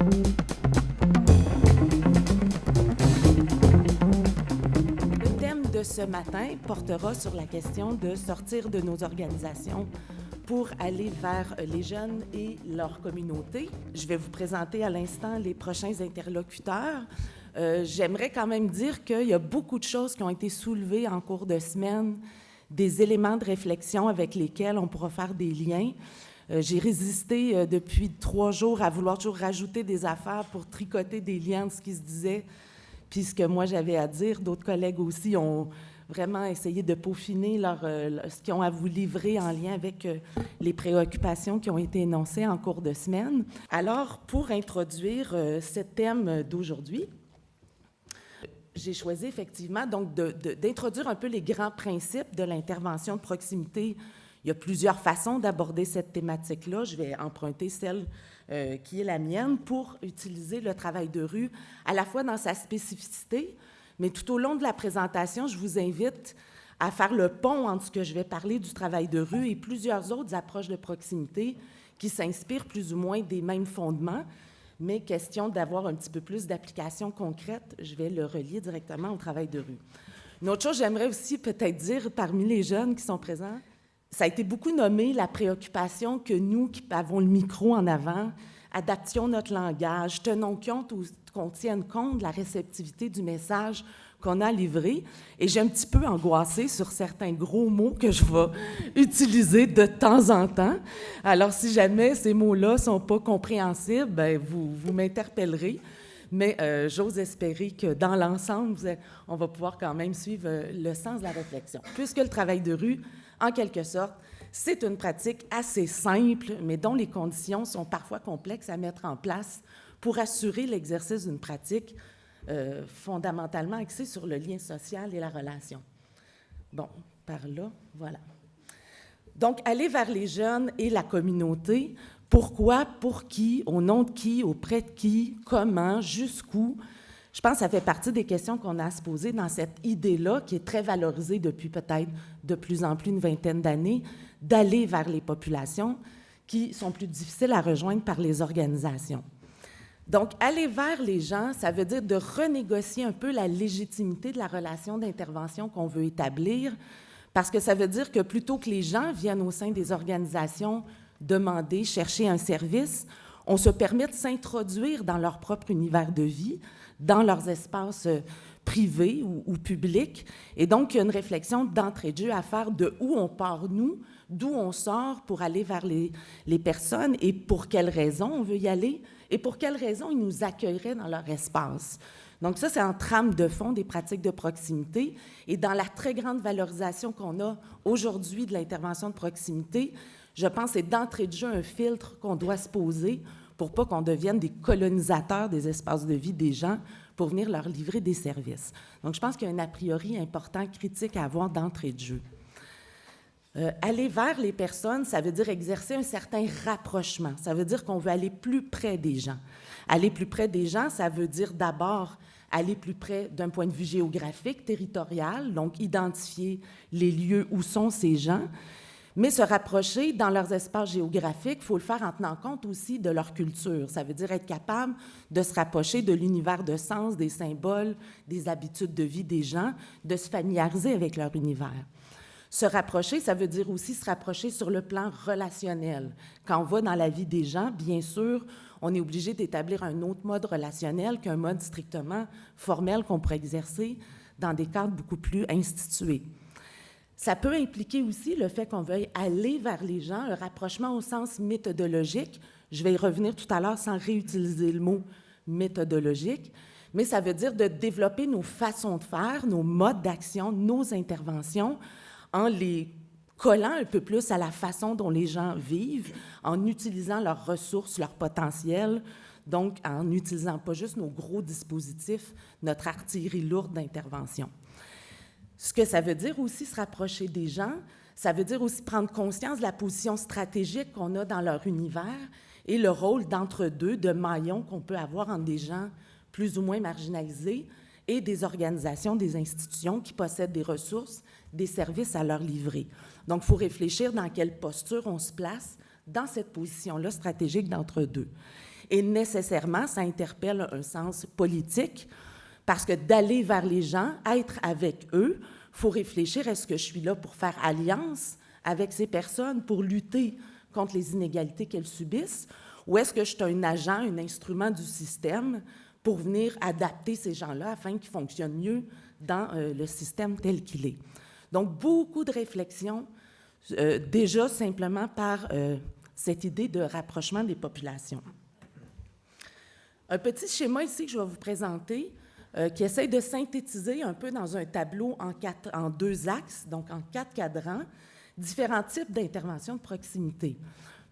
Le thème de ce matin portera sur la question de sortir de nos organisations pour aller vers les jeunes et leur communauté. Je vais vous présenter à l'instant les prochains interlocuteurs. J'aimerais quand même dire qu'il y a beaucoup de choses qui ont été soulevées en cours de semaine, des éléments de réflexion avec lesquels on pourra faire des liens. J'ai résisté depuis 3 jours à vouloir toujours rajouter des affaires pour tricoter des liens de ce qui se disait, puis ce que moi j'avais à dire. D'autres collègues aussi ont vraiment essayé de peaufiner ce qu'ils ont à vous livrer en lien avec les préoccupations qui ont été énoncées en cours de semaine. Alors, pour introduire ce thème d'aujourd'hui, j'ai choisi effectivement donc d'introduire un peu les grands principes de l'intervention de proximité. Il y a plusieurs façons d'aborder cette thématique-là. Je vais emprunter celle qui est la mienne pour utiliser le travail de rue à la fois dans sa spécificité, mais tout au long de la présentation, je vous invite à faire le pont entre ce que je vais parler du travail de rue et plusieurs autres approches de proximité qui s'inspirent plus ou moins des mêmes fondements, mais question d'avoir un petit peu plus d'application concrète, je vais le relier directement au travail de rue. Une autre chose, j'aimerais aussi peut-être dire parmi les jeunes qui sont présents, ça a été beaucoup nommé la préoccupation que nous, qui avons le micro en avant, adaptions notre langage, tenons compte ou qu'on tienne compte de la réceptivité du message qu'on a livré. Et j'ai un petit peu angoissée sur certains gros mots que je vais utiliser de temps en temps. Alors, si jamais ces mots-là ne sont pas compréhensibles, bien, vous m'interpellerez. Mais j'ose espérer que dans l'ensemble, on va pouvoir quand même suivre le sens de la réflexion. Puisque le travail de rue, en quelque sorte, c'est une pratique assez simple, mais dont les conditions sont parfois complexes à mettre en place pour assurer l'exercice d'une pratique fondamentalement axée sur le lien social et la relation. Bon, par là, voilà. Donc, aller vers les jeunes et la communauté, pourquoi, pour qui, au nom de qui, auprès de qui, comment, jusqu'où? Je pense que ça fait partie des questions qu'on a à se poser dans cette idée-là, qui est très valorisée depuis peut-être de plus en plus une vingtaine d'années, d'aller vers les populations qui sont plus difficiles à rejoindre par les organisations. Donc, aller vers les gens, ça veut dire de renégocier un peu la légitimité de la relation d'intervention qu'on veut établir, parce que ça veut dire que plutôt que les gens viennent au sein des organisations demander, chercher un service, on se permet de s'introduire dans leur propre univers de vie, dans leurs espaces privés ou publics. Et donc, il y a une réflexion d'entrée de jeu à faire de où on part, nous, d'où on sort pour aller vers les personnes et pour quelles raisons on veut y aller et pour quelles raisons ils nous accueilleraient dans leur espace. Donc ça, c'est en trame de fond des pratiques de proximité. Et dans la très grande valorisation qu'on a aujourd'hui de l'intervention de proximité, je pense que c'est d'entrée de jeu un filtre qu'on doit se poser pour pas qu'on devienne des colonisateurs des espaces de vie des gens pour venir leur livrer des services. Donc, je pense qu'il y a un a priori important, critique à avoir d'entrée de jeu. Aller vers les personnes, ça veut dire exercer un certain rapprochement. Ça veut dire qu'on veut aller plus près des gens. Aller plus près des gens, ça veut dire d'abord aller plus près d'un point de vue géographique, territorial, donc identifier les lieux où sont ces gens. Mais se rapprocher dans leurs espaces géographiques, il faut le faire en tenant compte aussi de leur culture. Ça veut dire être capable de se rapprocher de l'univers de sens, des symboles, des habitudes de vie des gens, de se familiariser avec leur univers. Se rapprocher, ça veut dire aussi se rapprocher sur le plan relationnel. Quand on va dans la vie des gens, bien sûr, on est obligé d'établir un autre mode relationnel qu'un mode strictement formel qu'on pourrait exercer dans des cadres beaucoup plus institués. Ça peut impliquer aussi le fait qu'on veuille aller vers les gens, un rapprochement au sens méthodologique. Je vais y revenir tout à l'heure sans réutiliser le mot méthodologique, mais ça veut dire de développer nos façons de faire, nos modes d'action, nos interventions, en les collant un peu plus à la façon dont les gens vivent, en utilisant leurs ressources, leur potentiel, donc en n'utilisant pas juste nos gros dispositifs, notre artillerie lourde d'intervention. Ce que ça veut dire aussi, se rapprocher des gens, ça veut dire aussi prendre conscience de la position stratégique qu'on a dans leur univers et le rôle d'entre-deux, de maillon qu'on peut avoir entre des gens plus ou moins marginalisés et des organisations, des institutions qui possèdent des ressources, des services à leur livrer. Donc, il faut réfléchir dans quelle posture on se place dans cette position-là stratégique d'entre-deux. Et nécessairement, ça interpelle un sens politique, parce que d'aller vers les gens, être avec eux, il faut réfléchir, est-ce que je suis là pour faire alliance avec ces personnes, pour lutter contre les inégalités qu'elles subissent, ou est-ce que je suis un agent, un instrument du système pour venir adapter ces gens-là afin qu'ils fonctionnent mieux dans le système tel qu'il est. Donc, beaucoup de réflexions, déjà simplement par cette idée de rapprochement des populations. Un petit schéma ici que je vais vous présenter, qui essaie de synthétiser un peu dans un tableau en 2 axes, donc en 4 cadrans, différents types d'interventions de proximité.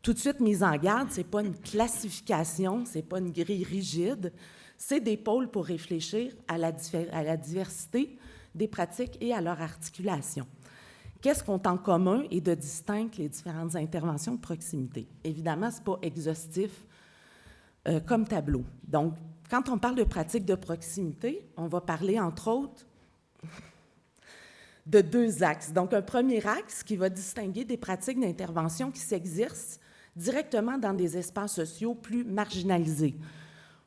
Tout de suite, mise en garde, ce n'est pas une classification, ce n'est pas une grille rigide, c'est des pôles pour réfléchir à la diversité des pratiques et à leur articulation. Qu'est-ce qu'ont en commun et de distinct les différentes interventions de proximité? Évidemment, ce n'est pas exhaustif comme tableau. Donc, quand on parle de pratiques de proximité, on va parler, entre autres, de 2 axes. Donc, un premier axe qui va distinguer des pratiques d'intervention qui s'exercent directement dans des espaces sociaux plus marginalisés.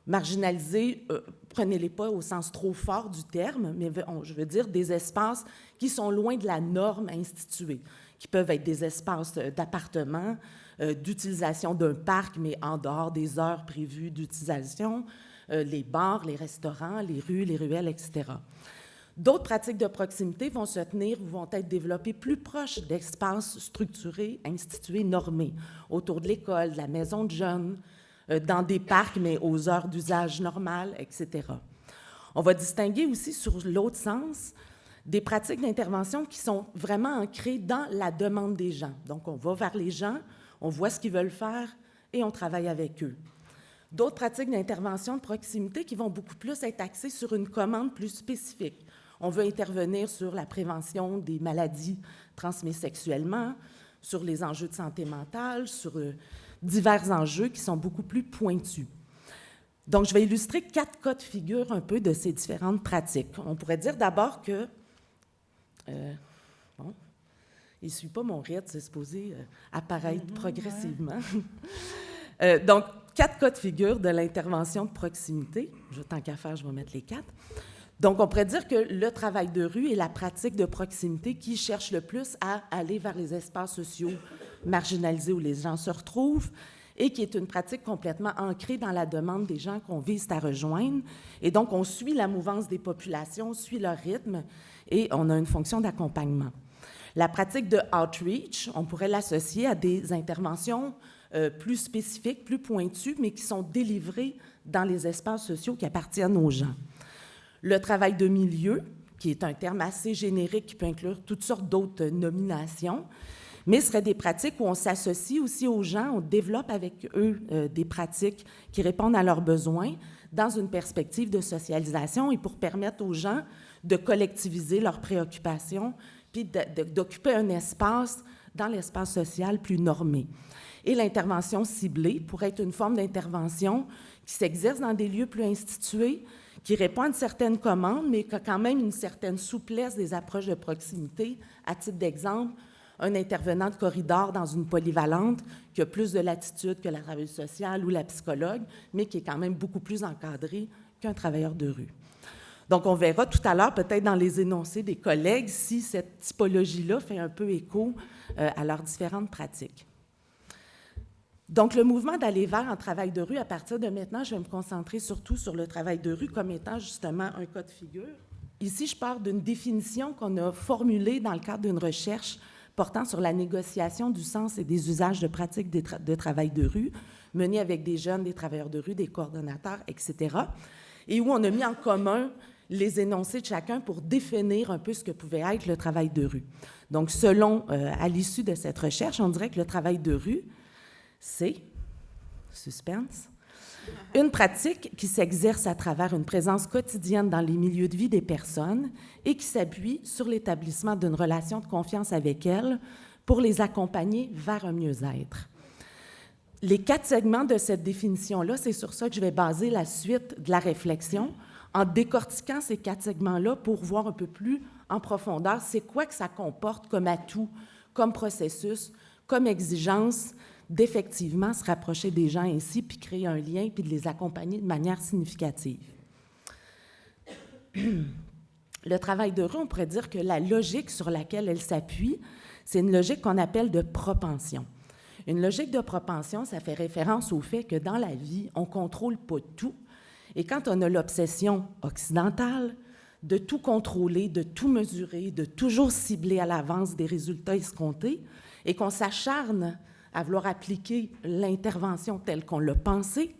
Marginalisés, prenez-les pas au sens trop fort du terme, mais je veux dire des espaces qui sont loin de la norme instituée, qui peuvent être des espaces d'appartements, d'utilisation d'un parc, mais en dehors des heures prévues d'utilisation, les bars, les restaurants, les rues, les ruelles, etc. D'autres pratiques de proximité vont se tenir ou vont être développées plus proches d'espaces structurés, institués, normés, autour de l'école, de la maison de jeunes, dans des parcs, mais aux heures d'usage normales, etc. On va distinguer aussi, sur l'autre sens, des pratiques d'intervention qui sont vraiment ancrées dans la demande des gens. Donc, on va vers les gens, on voit ce qu'ils veulent faire et on travaille avec eux. D'autres pratiques d'intervention de proximité qui vont beaucoup plus être axées sur une commande plus spécifique. On veut intervenir sur la prévention des maladies transmises sexuellement, sur les enjeux de santé mentale, sur divers enjeux qui sont beaucoup plus pointus. Donc, je vais illustrer 4 cas de figure un peu de ces différentes pratiques. On pourrait dire d'abord que... bon, il ne suit pas mon rythme, c'est supposé apparaître progressivement. Ouais. Donc, 4 cas de figure de l'intervention de proximité. Tant qu'à faire, je vais mettre les 4. Donc, on pourrait dire que le travail de rue est la pratique de proximité qui cherche le plus à aller vers les espaces sociaux marginalisés où les gens se retrouvent et qui est une pratique complètement ancrée dans la demande des gens qu'on vise à rejoindre. Et donc, on suit la mouvance des populations, on suit leur rythme et on a une fonction d'accompagnement. La pratique de outreach, on pourrait l'associer à des interventions plus spécifiques, plus pointues, mais qui sont délivrées dans les espaces sociaux qui appartiennent aux gens. Le travail de milieu, qui est un terme assez générique qui peut inclure toutes sortes d'autres nominations, mais ce serait des pratiques où on s'associe aussi aux gens, on développe avec eux des pratiques qui répondent à leurs besoins dans une perspective de socialisation et pour permettre aux gens de collectiviser leurs préoccupations puis d'occuper un espace dans l'espace social plus normé. Et l'intervention ciblée pourrait être une forme d'intervention qui s'exerce dans des lieux plus institués, qui répond à une certaine commande, mais qui a quand même une certaine souplesse des approches de proximité. À titre d'exemple, un intervenant de corridor dans une polyvalente qui a plus de latitude que la travailleuse sociale ou la psychologue, mais qui est quand même beaucoup plus encadré qu'un travailleur de rue. Donc, on verra tout à l'heure, peut-être dans les énoncés des collègues, si cette typologie-là fait un peu écho à leurs différentes pratiques. Donc, le mouvement d'aller vers un travail de rue, à partir de maintenant, je vais me concentrer surtout sur le travail de rue comme étant justement un cas de figure. Ici, je pars d'une définition qu'on a formulée dans le cadre d'une recherche portant sur la négociation du sens et des usages de pratiques de travail de rue, menée avec des jeunes, des travailleurs de rue, des coordonnateurs, etc., et où on a mis en commun les énoncés de chacun pour définir un peu ce que pouvait être le travail de rue. Donc, selon, à l'issue de cette recherche, on dirait que le travail de rue, c'est, suspense, une pratique qui s'exerce à travers une présence quotidienne dans les milieux de vie des personnes et qui s'appuie sur l'établissement d'une relation de confiance avec elles pour les accompagner vers un mieux-être. Les 4 segments de cette définition-là, c'est sur ça que je vais baser la suite de la réflexion, en décortiquant ces 4 segments-là pour voir un peu plus en profondeur c'est quoi que ça comporte comme atout, comme processus, comme exigence d'effectivement se rapprocher des gens ainsi, puis créer un lien, puis de les accompagner de manière significative. Le travail de rue, on pourrait dire que la logique sur laquelle elle s'appuie, c'est une logique qu'on appelle de propension. Une logique de propension, ça fait référence au fait que dans la vie, on ne contrôle pas tout. Et quand on a l'obsession occidentale de tout contrôler, de tout mesurer, de toujours cibler à l'avance des résultats escomptés, et qu'on s'acharne à vouloir appliquer l'intervention telle qu'on l'a pensée,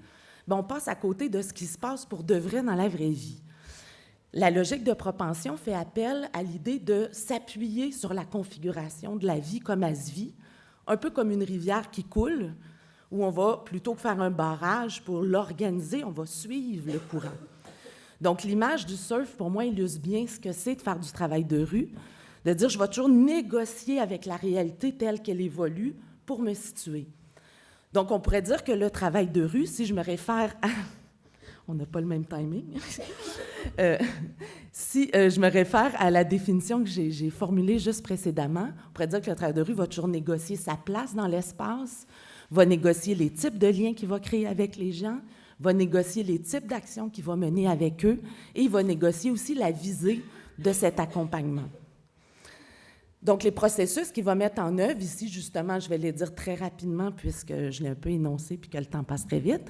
bien, on passe à côté de ce qui se passe pour de vrai dans la vraie vie. La logique de propension fait appel à l'idée de s'appuyer sur la configuration de la vie comme elle se vit, un peu comme une rivière qui coule, où on va, plutôt que faire un barrage pour l'organiser, on va suivre le courant. Donc, l'image du surf, pour moi, illustre bien ce que c'est de faire du travail de rue, de dire, je vais toujours négocier avec la réalité telle qu'elle évolue pour me situer. Donc, on pourrait dire que le travail de rue, si je me réfère à... On n'a pas le même timing. Si je me réfère à la définition que j'ai formulée juste précédemment, on pourrait dire que le travail de rue va toujours négocier sa place dans l'espace, va négocier les types de liens qu'il va créer avec les gens, va négocier les types d'actions qu'il va mener avec eux, et il va négocier aussi la visée de cet accompagnement. Donc, les processus qu'il va mettre en œuvre, ici, justement, je vais les dire très rapidement puisque je l'ai un peu énoncé puis que le temps passe très vite.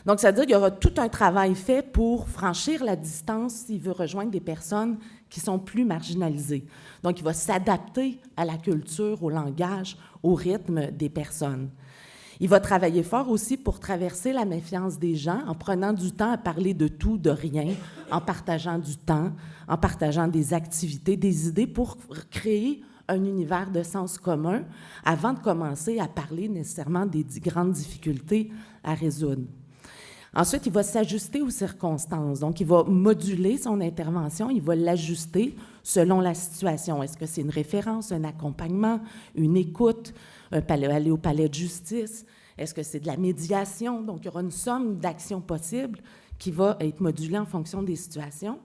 Donc, ça veut dire qu'il y aura tout un travail fait pour franchir la distance s'il veut rejoindre des personnes qui sont plus marginalisées. Donc, il va s'adapter à la culture, au langage, au rythme des personnes. Il va travailler fort aussi pour traverser la méfiance des gens en prenant du temps à parler de tout, de rien, en partageant du temps, en partageant des activités, des idées pour créer un univers de sens commun avant de commencer à parler nécessairement des grandes difficultés à résoudre. Ensuite, il va s'ajuster aux circonstances. Donc, il va moduler son intervention, il va l'ajuster selon la situation. Est-ce que c'est une référence, un accompagnement, une écoute, aller au palais de justice? Est-ce que c'est de la médiation? Donc, il y aura une somme d'actions possibles qui va être modulée en fonction des situations.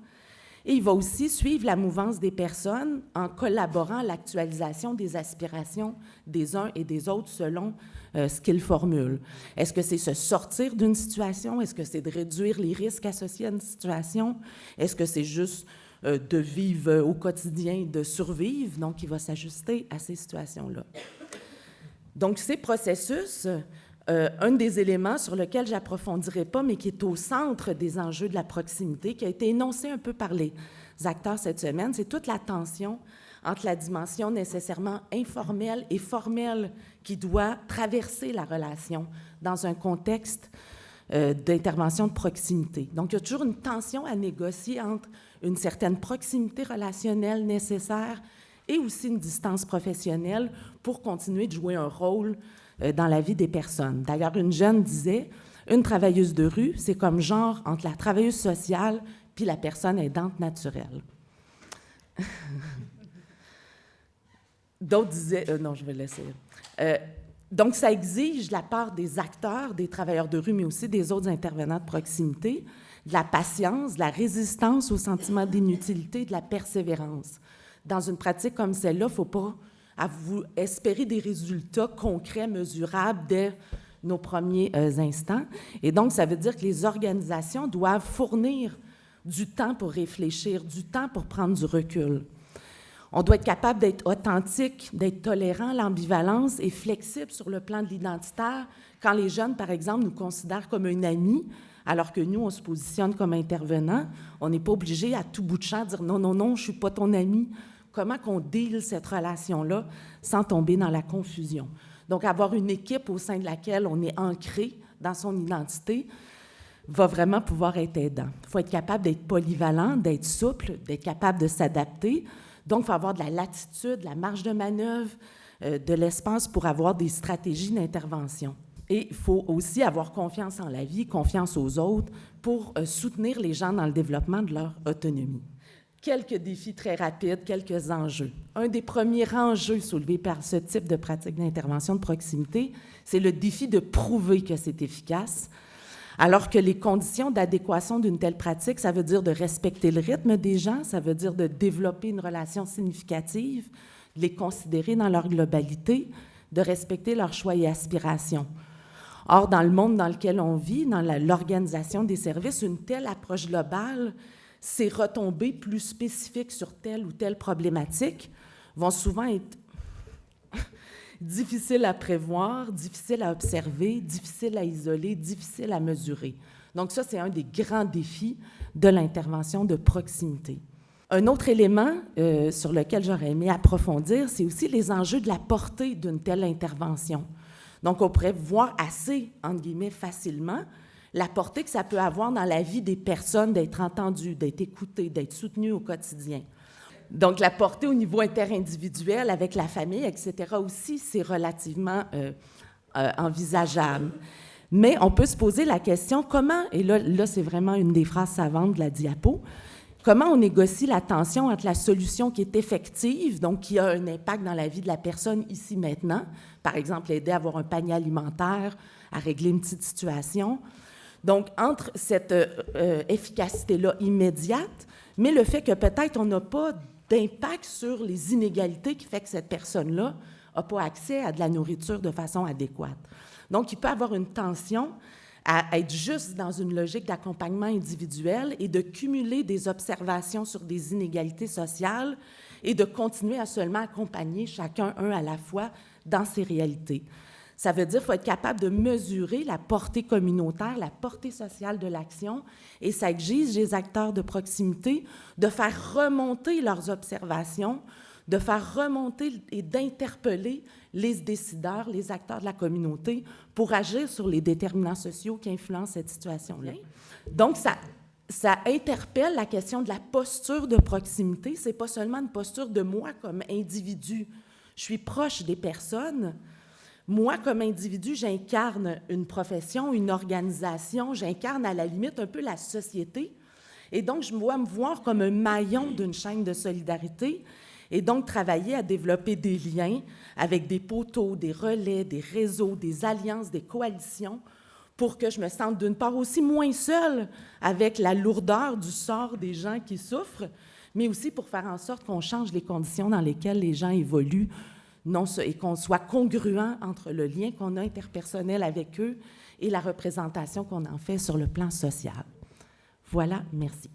Et il va aussi suivre la mouvance des personnes en collaborant à l'actualisation des aspirations des uns et des autres selon ce qu'ils formulent. Est-ce que c'est se sortir d'une situation? Est-ce que c'est de réduire les risques associés à une situation? Est-ce que c'est juste de vivre au quotidien, de survivre? Donc, il va s'ajuster à ces situations-là. Donc, ces processus... un des éléments sur lequel je n'approfondirai pas, mais qui est au centre des enjeux de la proximité, qui a été énoncé un peu par les acteurs cette semaine, c'est toute la tension entre la dimension nécessairement informelle et formelle qui doit traverser la relation dans un contexte d'intervention de proximité. Donc, il y a toujours une tension à négocier entre une certaine proximité relationnelle nécessaire et aussi une distance professionnelle pour continuer de jouer un rôle dans la vie des personnes. D'ailleurs, une jeune disait, une travailleuse de rue, c'est comme genre entre la travailleuse sociale puis la personne aidante naturelle. D'autres disaient, non, je vais laisser. Donc, ça exige de la part des acteurs, des travailleurs de rue, mais aussi des autres intervenants de proximité, de la patience, de la résistance au sentiment d'inutilité, de la persévérance. Dans une pratique comme celle-là, il ne faut pas espérer des résultats concrets, mesurables dès nos premiers instants. Et donc, ça veut dire que les organisations doivent fournir du temps pour réfléchir, du temps pour prendre du recul. On doit être capable d'être authentique, d'être tolérant à l'ambivalence et flexible sur le plan de l'identitaire quand les jeunes, par exemple, nous considèrent comme un ami, alors que nous, on se positionne comme intervenant. On n'est pas obligé à tout bout de champ de dire « non, non, non, je ne suis pas ton ami ». Comment qu'on deal cette relation-là sans tomber dans la confusion. Donc, avoir une équipe au sein de laquelle on est ancré dans son identité va vraiment pouvoir être aidant. Il faut être capable d'être polyvalent, d'être souple, d'être capable de s'adapter. Donc, il faut avoir de la latitude, de la marge de manœuvre, de l'espace pour avoir des stratégies d'intervention. Et il faut aussi avoir confiance en la vie, confiance aux autres pour soutenir les gens dans le développement de leur autonomie. Quelques défis très rapides, quelques enjeux. Un des premiers enjeux soulevés par ce type de pratique d'intervention de proximité, c'est le défi de prouver que c'est efficace, alors que les conditions d'adéquation d'une telle pratique, ça veut dire de respecter le rythme des gens, ça veut dire de développer une relation significative, de les considérer dans leur globalité, de respecter leurs choix et aspirations. Or, dans le monde dans lequel on vit, dans l'organisation des services, une telle approche globale, ces retombées plus spécifiques sur telle ou telle problématique vont souvent être difficiles à prévoir, difficiles à observer, difficiles à isoler, difficiles à mesurer. Donc ça, c'est un des grands défis de l'intervention de proximité. Un autre élément sur lequel j'aurais aimé approfondir, c'est aussi les enjeux de la portée d'une telle intervention. Donc, on pourrait voir assez, entre guillemets, facilement la portée que ça peut avoir dans la vie des personnes, d'être entendues, d'être écoutées, d'être soutenues au quotidien. Donc, la portée au niveau interindividuel avec la famille, etc., aussi, c'est relativement envisageable. Mais on peut se poser la question, comment, et là c'est vraiment une des phrases savantes de la diapo, comment on négocie la tension entre la solution qui est effective, donc qui a un impact dans la vie de la personne ici maintenant, par exemple aider à avoir un panier alimentaire, à régler une petite situation. Donc, entre cette efficacité-là immédiate, mais le fait que peut-être on n'a pas d'impact sur les inégalités qui fait que cette personne-là n'a pas accès à de la nourriture de façon adéquate. Donc, il peut y avoir une tension à être juste dans une logique d'accompagnement individuel et de cumuler des observations sur des inégalités sociales et de continuer à seulement accompagner chacun un à la fois dans ses réalités. Ça veut dire qu'il faut être capable de mesurer la portée communautaire, la portée sociale de l'action, et ça exige des acteurs de proximité de faire remonter leurs observations, de faire remonter et d'interpeller les décideurs, les acteurs de la communauté pour agir sur les déterminants sociaux qui influencent cette situation-là. Donc, ça interpelle la question de la posture de proximité. Ce n'est pas seulement une posture de moi comme individu. Je suis proche des personnes. Moi, comme individu, j'incarne une profession, une organisation, j'incarne à la limite un peu la société. Et donc, je dois me voir comme un maillon d'une chaîne de solidarité et donc travailler à développer des liens avec des poteaux, des relais, des réseaux, des alliances, des coalitions pour que je me sente d'une part aussi moins seule avec la lourdeur du sort des gens qui souffrent, mais aussi pour faire en sorte qu'on change les conditions dans lesquelles les gens évoluent et qu'on soit congruent entre le lien qu'on a interpersonnel avec eux et la représentation qu'on en fait sur le plan social. Voilà, merci.